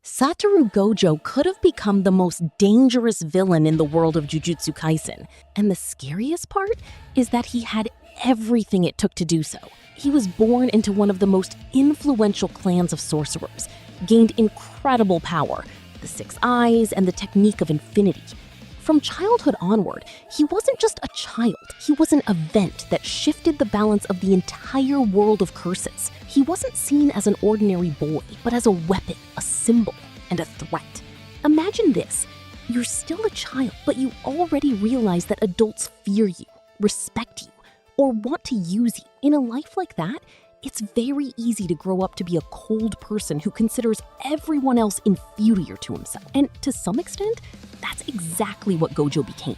Satoru Gojo could have become the most dangerous villain in the world of Jujutsu Kaisen. And the scariest part is that he had everything it took to do so. He was born into one of the most influential clans of sorcerers, gained incredible power, the 6 eyes, and the technique of infinity. From childhood onward, he wasn't just a child, he was an event that shifted the balance of the entire world of curses. He wasn't seen as an ordinary boy, but as a weapon, a symbol, and a threat. Imagine this, you're still a child, but you already realize that adults fear you, respect you, or want to use you. In a life like that, it's very easy to grow up to be a cold person who considers everyone else inferior to himself. And to some extent, that's exactly what Gojo became.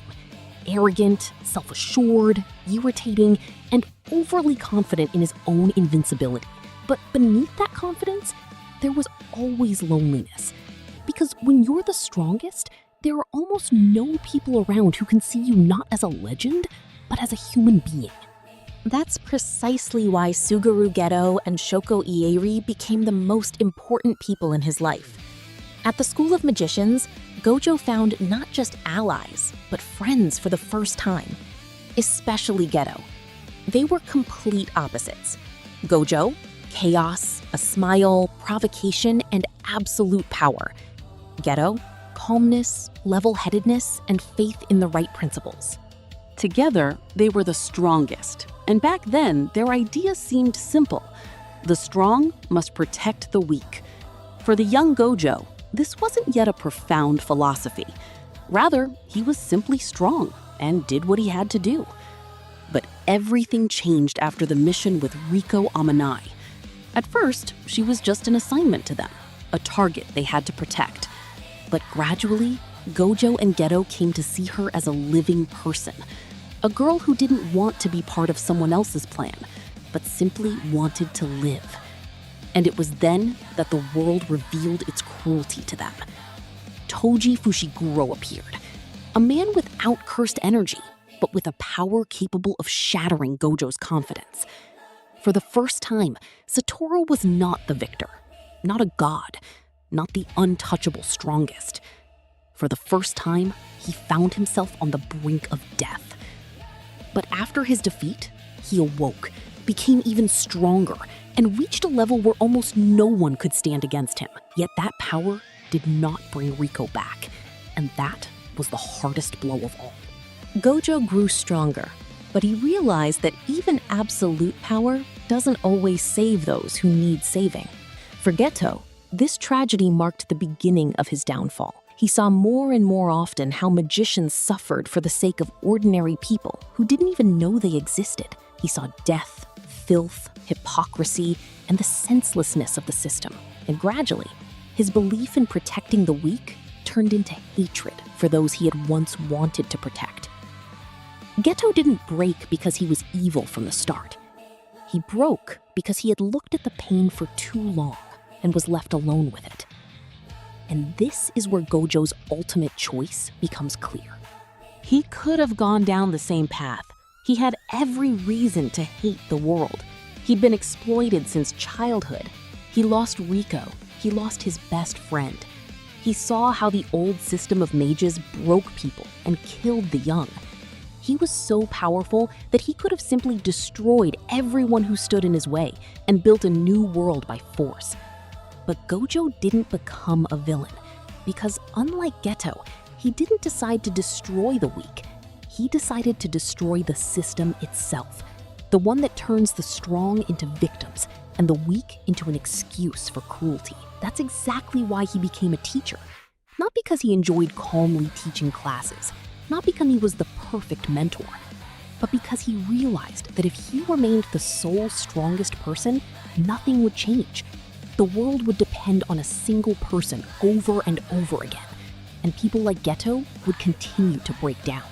Arrogant, self-assured, irritating, and overly confident in his own invincibility. But beneath that confidence, there was always loneliness. Because when you're the strongest, there are almost no people around who can see you not as a legend, but as a human being. That's precisely why Suguru Geto and Shoko Ieri became the most important people in his life. At the School of Magicians, Gojo found not just allies, but friends for the first time. Especially Geto. They were complete opposites. Gojo, chaos, a smile, provocation, and absolute power. Geto, calmness, level-headedness, and faith in the right principles. Together, they were the strongest. And back then, their idea seemed simple. The strong must protect the weak. For the young Gojo, this wasn't yet a profound philosophy. Rather, he was simply strong and did what he had to do. But everything changed after the mission with Riko Amanai. At first, she was just an assignment to them, a target they had to protect. But gradually, Gojo and Geto came to see her as a living person. A girl who didn't want to be part of someone else's plan, but simply wanted to live. And it was then that the world revealed its cruelty to them. Toji Fushiguro appeared, a man without cursed energy, but with a power capable of shattering Gojo's confidence. For the first time, Satoru was not the victor, not a god, not the untouchable strongest. For the first time, he found himself on the brink of death. But after his defeat, he awoke, became even stronger, and reached a level where almost no one could stand against him. Yet that power did not bring Riko back, and that was the hardest blow of all. Gojo grew stronger, but he realized that even absolute power doesn't always save those who need saving. For Geto, this tragedy marked the beginning of his downfall. He saw more and more often how magicians suffered for the sake of ordinary people who didn't even know they existed. He saw death, filth, hypocrisy, and the senselessness of the system. And gradually, his belief in protecting the weak turned into hatred for those he had once wanted to protect. Geto didn't break because he was evil from the start. He broke because he had looked at the pain for too long and was left alone with it. And this is where Gojo's ultimate choice becomes clear. He could have gone down the same path. He had every reason to hate the world. He'd been exploited since childhood. He lost Riko. He lost his best friend. He saw how the old system of mages broke people and killed the young. He was so powerful that he could have simply destroyed everyone who stood in his way and built a new world by force. But Gojo didn't become a villain, because unlike Geto, he didn't decide to destroy the weak. He decided to destroy the system itself, the one that turns the strong into victims and the weak into an excuse for cruelty. That's exactly why he became a teacher. Not because he enjoyed calmly teaching classes, not because he was the perfect mentor, but because he realized that if he remained the sole strongest person, nothing would change. The world would depend on a single person over and over again, and people like Geto would continue to break down.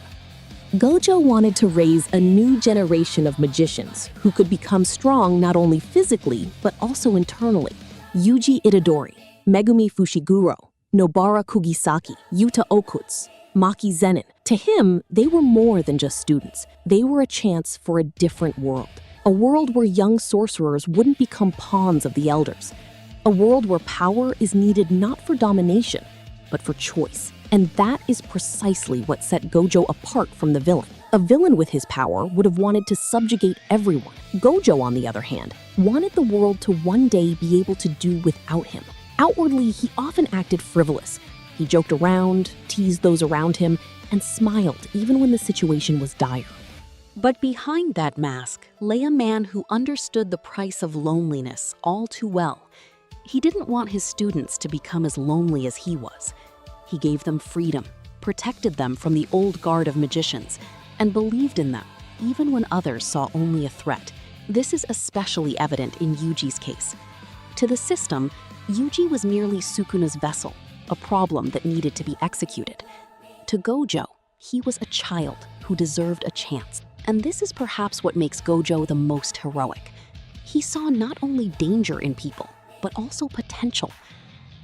Gojo wanted to raise a new generation of magicians who could become strong not only physically, but also internally. Yuji Itadori, Megumi Fushiguro, Nobara Kugisaki, Yuta Okutsu, Maki Zenin. To him, they were more than just students. They were a chance for a different world. A world where young sorcerers wouldn't become pawns of the elders. A world where power is needed not for domination, but for choice. And that is precisely what set Gojo apart from the villain. A villain with his power would have wanted to subjugate everyone. Gojo, on the other hand, wanted the world to one day be able to do without him. Outwardly, he often acted frivolous. He joked around, teased those around him, and smiled even when the situation was dire. But behind that mask lay a man who understood the price of loneliness all too well. He didn't want his students to become as lonely as he was. He gave them freedom, protected them from the old guard of magicians, and believed in them, even when others saw only a threat. This is especially evident in Yuji's case. To the system, Yuji was merely Sukuna's vessel, a problem that needed to be executed. To Gojo, he was a child who deserved a chance. And this is perhaps what makes Gojo the most heroic. He saw not only danger in people, but also potential.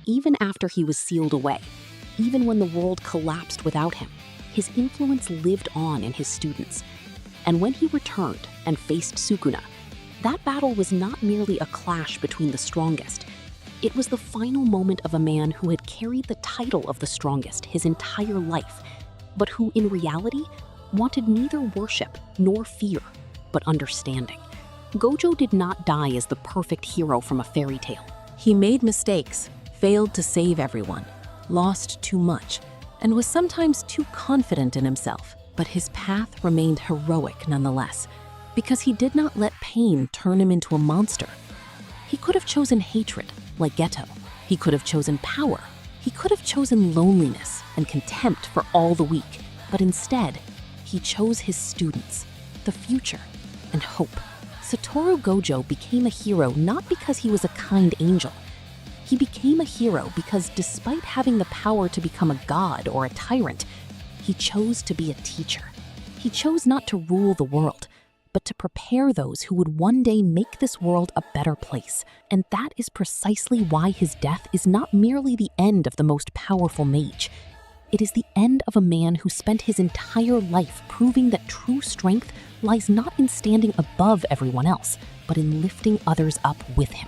Even after he was sealed away, even when the world collapsed without him, his influence lived on in his students. And when he returned and faced Sukuna, that battle was not merely a clash between the strongest. It was the final moment of a man who had carried the title of the strongest his entire life, but who in reality wanted neither worship nor fear, but understanding. Gojo did not die as the perfect hero from a fairy tale. He made mistakes, failed to save everyone, lost too much, and was sometimes too confident in himself. But his path remained heroic nonetheless, because he did not let pain turn him into a monster. He could have chosen hatred, like Geto. He could have chosen power. He could have chosen loneliness and contempt for all the weak. But instead, he chose his students, the future, and hope. Satoru Gojo became a hero not because he was a kind angel. He became a hero because despite having the power to become a god or a tyrant, he chose to be a teacher. He chose not to rule the world, but to prepare those who would one day make this world a better place. And that is precisely why his death is not merely the end of the most powerful mage. It is the end of a man who spent his entire life proving that true strength lies not in standing above everyone else, but in lifting others up with him.